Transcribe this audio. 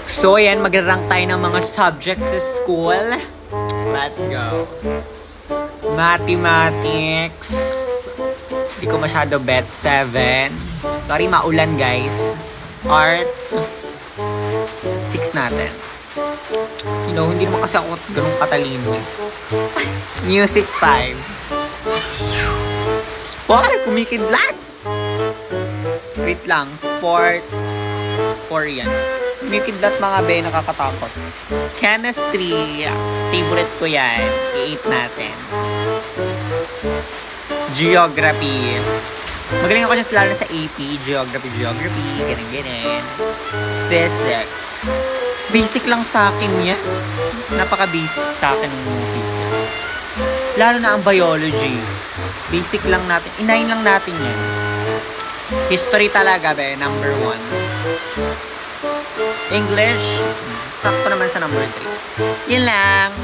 So, ayan, mag-rank tayo ng mga subjects sa school. Let's go. Mathematics. Hindi ko masyado bet. 7. Sorry, maulan, guys. Art. 6 natin. You know, hindi naman kasi ako ganun katalino. Music 5. Sport, kumikidlat. Wait lang, sports 4 yan. Kumikidlat mga be, nakakatakot. Chemistry, favorite ko yan. I-8 natin. Geography. Magaling ako dyan lalo na sa AP. Geography, ganun. Physics. Basic lang sa akin yan. Napaka-basic sa akin ng physics. Lalo na ang biology. Basic lang natin. Inayin lang natin yan. History talaga, be. Number 1. English. Sakto naman sa number 3. Yun lang.